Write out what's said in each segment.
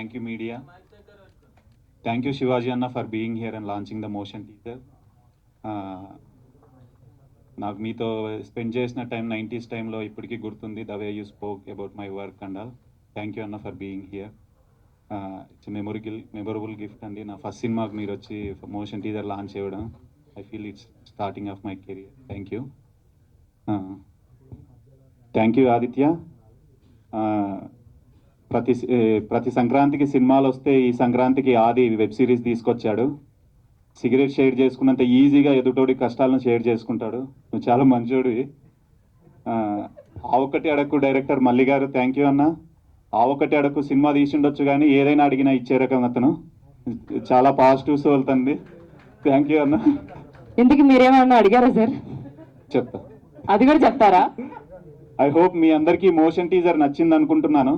Thank you, media. Thank you, Shivaji Anna, for being here and launching the motion teaser. నాకు మీతో spend చేసిన time 90s టైంలో ఇప్పటికీ గుర్తుంది. The way you spoke about my work and all. Thank you అన్న for being here. It's memorable gift అండి. నా first సినిమాకి మీరు వచ్చి మోషన్ టీజర్ లాంచ్ చేయడం, I feel it's starting of my career. Thank you. Thank you Aditya. ప్రతి సంక్రాంతికి సినిమాలు వస్తే ఈ సంక్రాంతికి ఆది వెబ్ సిరీస్ తీసుకొచ్చాడు. సిగరెట్ షేర్ చేసుకున్నంత ఈజీగా ఎదుటోడి కష్టాలను షేర్ చేసుకుంటాడు. నువ్వు చాలా మంచోడివి. ఆ ఒక్కటి అడక్కు డైరెక్టర్ మల్లి గారు, థ్యాంక్ యూ అన్న. ఆ ఒక్కటి అడక్కు సినిమా తీసిండొచ్చు కానీ ఏదైనా అడిగినా ఇచ్చే రకం అతను. చాలా పాజిటివ్స్ వెళ్తుంది. థ్యాంక్ యూ అన్న. ఇందుకు మీరేమన్నా అడిగారా సార్? చెప్తా, అది కూడా చెప్తారా? ఐ హోప్ మీ అందరికీ మోషన్ టీజర్ నచ్చింది అనుకుంటున్నాను.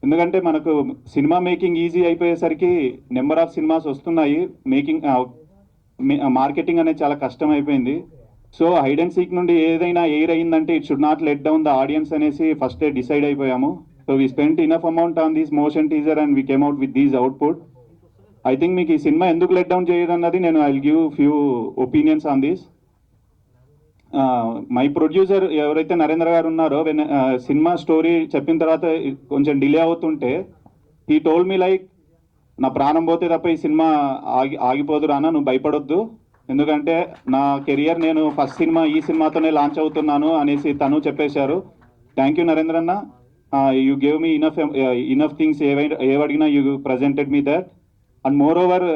ఎందుకంటే మనకు సినిమా మేకింగ్ ఈజీ అయిపోయేసరికి నెంబర్ ఆఫ్ సినిమాస్ వస్తున్నాయి. మార్కెటింగ్ అనేది చాలా కష్టం అయిపోయింది. సో హైడ్ అండ్ సీక్ నుండి ఏదైనా ఎయిర్ అయిందంటే it should not let down the audience అనేసి ఫస్టే డిసైడ్ అయిపోయాము. So we spent enough amount on this motion teaser and we came out with these output. I think మీకు ఈ cinema ఎందుకు let down చేయదు అన్నది నేను I will give few opinions on this. My producer ఎవరైతే నరేంద్ర గారు ఉన్నారో, సినిమా స్టోరీ చెప్పిన తర్వాత కొంచెం డిలే అవుతుంటే హీ టోల్డ్ మీ లైక్, నా ప్రాణం పోతే తప్ప ఈ సినిమా ఆగిపోదు రానా, నువ్వు భయపడొద్దు, ఎందుకంటే నా కెరియర్ నేను ఫస్ట్ సినిమా ఈ సినిమాతోనే లాంచ్ అవుతున్నాను అనేసి తను చెప్పేశారు. థ్యాంక్ యూ నరేంద్ర అన్న. You gave me enough things. ఏవడిగినా you presented me that. And moreover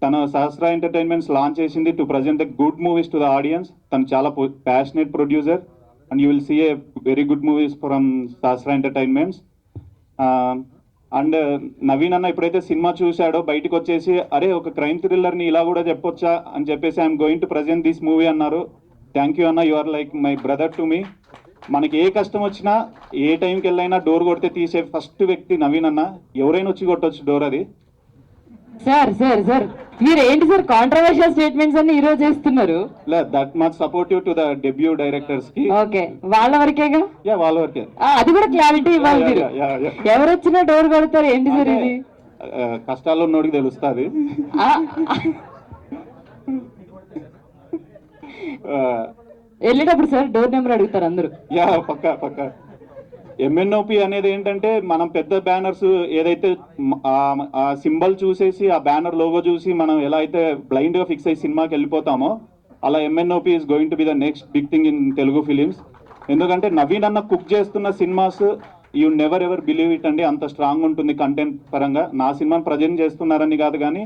తన సహస్ర ఎంటర్టైన్మెంట్స్ లాంచ్ చేసింది to present the good movies to the audience. తను చాలా passionate producer and you will see a very good movies from Sahasra entertainments. And Naveen అన్న ఎప్పుడైతే cinema చూశాడో బయటకు వచ్చేసి, అరే ఒక క్రైమ్ థ్రిల్లర్ని ఇలా కూడా చెప్పొచ్చా అని చెప్పేసి I'm going to present this movie అన్నారు. థ్యాంక్ యూ అన్న. You are like my brother to me. మనకి ఏ కష్టం వచ్చినా ఏ టైంకి వెళ్ళైనా డోర్ కొడితే తీసే ఫస్ట్ వ్యక్తి నవీన్ అన్న. ఎవరైనా వచ్చి కొట్టొచ్చు డోర్. అది సార్ సార్ సార్ మీరు ఏంటి సార్ కాంట్రవర్షియల్ స్టేట్మెంట్స్ అన్ని ఈ రోజు చేస్తున్నారు? That much supportive to the debut directors కి. ఓకే, వాళ్ళ వరకేగా? యా, వాళ్ళ వరకే. అది కూడా క్లారిటీ ఇవ్వాలి మీరు. ఎవరు వచ్చినా డోర్ కొడతారు ఏంటి సార్ ఇది? కష్టాల్లో ఉన్నోడికి తెలుస్తుంది. వెళ్ళేటప్పుడు సార్ డోర్ నెంబర్ అడుగుతారు అందరూ. యా, పక్కా పక్కా. ఎంఎన్ఓపి అనేది ఏంటంటే మనం పెద్ద బ్యానర్స్ ఏదైతే ఆ సింబల్ చూసేసి ఆ బ్యానర్ లోగో చూసి మనం ఎలా అయితే బ్లైండ్ గా ఫిక్స్ అయ్యి సినిమాకి వెళ్ళిపోతామో, అలా MNOP is going to be the next big thing in Telugu films. ఎందుకంటే నవీన్ అన్న కుక్ చేస్తున్న cinemas you never ever believe it అండి. అంత స్ట్రాంగ్ ఉంటుంది కంటెంట్ పరంగా. నా సినిమాని ప్రజెంట్ చేస్తున్నారని కాదు కానీ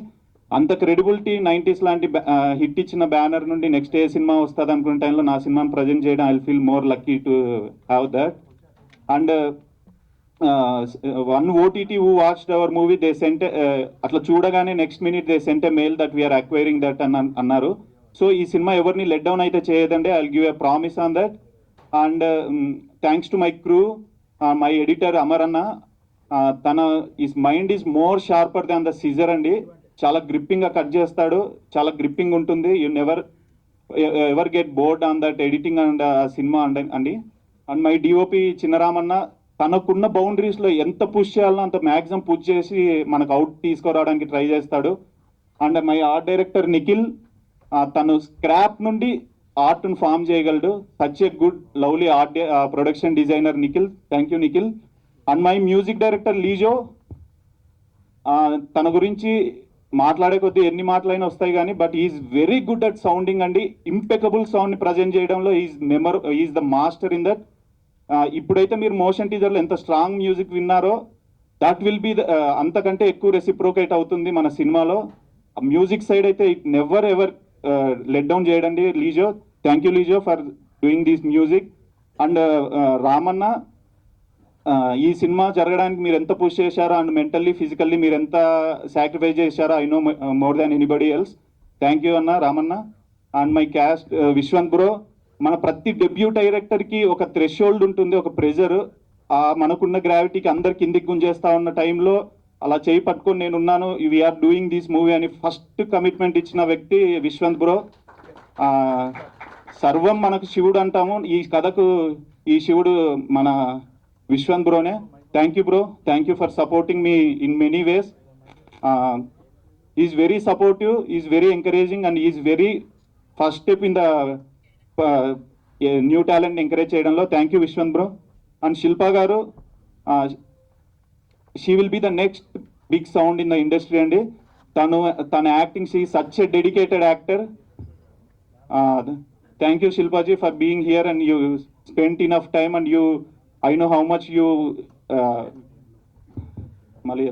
అంత క్రెడిబిలిటీ 90s లాంటి హిట్ ఇచ్చిన బ్యానర్ నుండి నెక్స్ట్ ఏ సినిమా వస్తుంది అనుకునే టైంలో నా సినిమాని ప్రజెంట్ చేయడం I feel more lucky to have that. And one OTT who watched our movie they sent, అట్లా చూడగానే next minute they sent a mail that we're acquiring that అని అన్నారు. సో ఈ సినిమా ఎవరిని లెట్ డౌన్ అయితే చేయదండి. I will give a promise on that. And thanks to my crew, my editor Amar అన్న. తన is mind is more sharper than the scissor అండి. చాలా గ్రిప్పింగ్గా కట్ చేస్తాడు, చాలా గ్రిప్పింగ్ ఉంటుంది. You ever get bored on that editing and సినిమా అండి. అండ్ మై డిఓపి చిన్నరామన్న, తనకున్న బౌండరీస్లో ఎంత పుష్ చేయాలనో అంత మ్యాక్సిమం పుష్ చేసి మనకు అవుట్ తీసుకురావడానికి ట్రై చేస్తాడు. And my art director Nikhil, తను స్క్రాప్ నుండి ఆర్ట్ను ఫామ్ చేయగలడు. Such a good lovely art production designer Nikhil. Thank you Nikhil. And my music director Lijo, తన గురించి మాట్లాడే కొద్దీ ఎన్ని మాటలైనా వస్తాయి కానీ but is very good at sounding అండి. ఇంపెకబుల్ సౌండ్ని ప్రజెంట్ చేయడంలో is the master in that. ఇప్పుడైతే మీరు మోషన్ టీజర్లో ఎంత స్ట్రాంగ్ మ్యూజిక్ విన్నారో దట్ విల్ బి అంతకంటే ఎక్కువ రెసిప్రోకేట్ అవుతుంది మన సినిమాలో. మ్యూజిక్ సైడ్ అయితే it never ever let down చేయడండి Lijo. Thank you Lijo for doing this music. And రామన్న, ఈ సినిమా జరగడానికి మీరు ఎంత పుష్ చేశారో అండ్ మెంటల్లీ ఫిజికల్లీ మీరు ఎంత సాక్రిఫైస్ చేశారో I know more than anybody else. Thank you అన్న రామన్న. And my cast Vishwanth bro, మన ప్రతి డెబ్యూ డైరెక్టర్కి ఒక థ్రెషోల్డ్ ఉంటుంది, ఒక ప్రెజర్. మనకున్న గ్రావిటీకి అందరు కిందికి గుంజేస్తా ఉన్న టైంలో అలా చేయి పట్టుకొని నేనున్నాను, వీఆర్ డూయింగ్ దిస్ మూవీ అని ఫస్ట్ కమిట్మెంట్ ఇచ్చిన వ్యక్తి విశ్వంత్ బ్రో. సర్వం మనకు శివుడు అంటాము, ఈ కథకు ఈ శివుడు మన విశ్వంత్ బ్రోనే. Thank you bro, thank you for supporting me in many ways. Is very supportive, is very encouraging and is very first step in the new talent encourage చేయడంలో. Thank you Vishwanth bro. And Shilpa garu, she will be the next big sound in the industry అండి. తన acting, she such a dedicated actor. Thank you Shilpaji for being here and you spent enough time and you, I know how much you. మళ్ళీ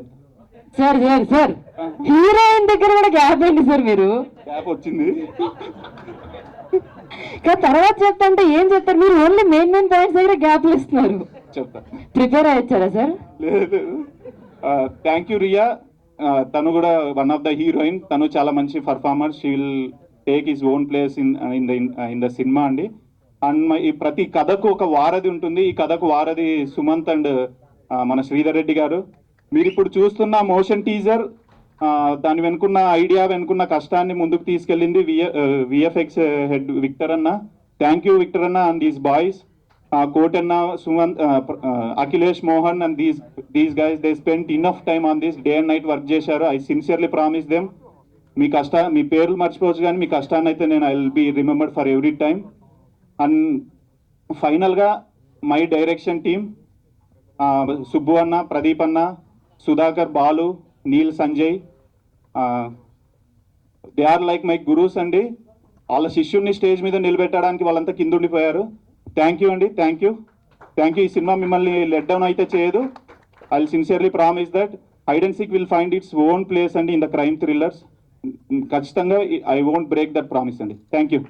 sir sir sir heroine దగ్గర కూడా gap ఏంటి sir మీరు? Gap వచ్చింది. తర్వాత చెప్తా ఏం చెప్తారు మీరు? ఓన్లీ మెయిన్ పాయింట్స్ దగ్గర గ్యాప్లు ఇస్తున్నారు. చెప్తా. ప్రిపేర్ అయ్యారా సార్? లేదు. Thank you Riya. తను కూడా వన్ ఆఫ్ ద హీరోయిన్. తను చాలా మంచి performer. She will take his own place in the cinema అండి. అండ్ ఈ ప్రతి కథకు ఒక వారధి ఉంటుంది. ఈ కథకు వారధి సుమంత్ అండ్ మన శ్రీధర్ రెడ్డి గారు. మీరు ఇప్పుడు చూస్తున్న మోషన్ టీజర్, దాని వెనుకున్న ఐడియా, వెనుకున్న కష్టాన్ని ముందుకు తీసుకెళ్ళింది విఎఫ్ఎక్స్ హెడ్ విక్టర్ అన్న. థ్యాంక్ యూ విక్టర్ అన్న and these boys, Kotanna, Sumanth, Akhilesh, Mohan and these guys, they spent enough time on this. Day and night work చేశారు. I sincerely promise them. మీ పేర్లు మర్చిపోవచ్చు కానీ మీ కష్టాన్ని అయితే నేను I will be remembered for every time. And ఫైనల్గా మై డైరెక్షన్ టీమ్, సుబ్బు అన్న, ప్రదీప్ అన్న, Sudhakar, Balu, Neel, Sanjay, they are like my gurus అండి. వాళ్ళ శిష్యుడిని స్టేజ్ మీద నిలబెట్టడానికి వాళ్ళంతా కింద ఉండిపోయారు. థ్యాంక్ యూ అండి, థ్యాంక్ యూ, థ్యాంక్ యూ. ఈ సినిమా మిమ్మల్ని లెట్ డౌన్ అయితే చేయదు. I will sincerely promise that Hide and Seek will find its own place అండి ఇన్ ద క్రైమ్ థ్రిల్లర్స్. ఖచ్చితంగా I won't break that promise అండి. Thank you.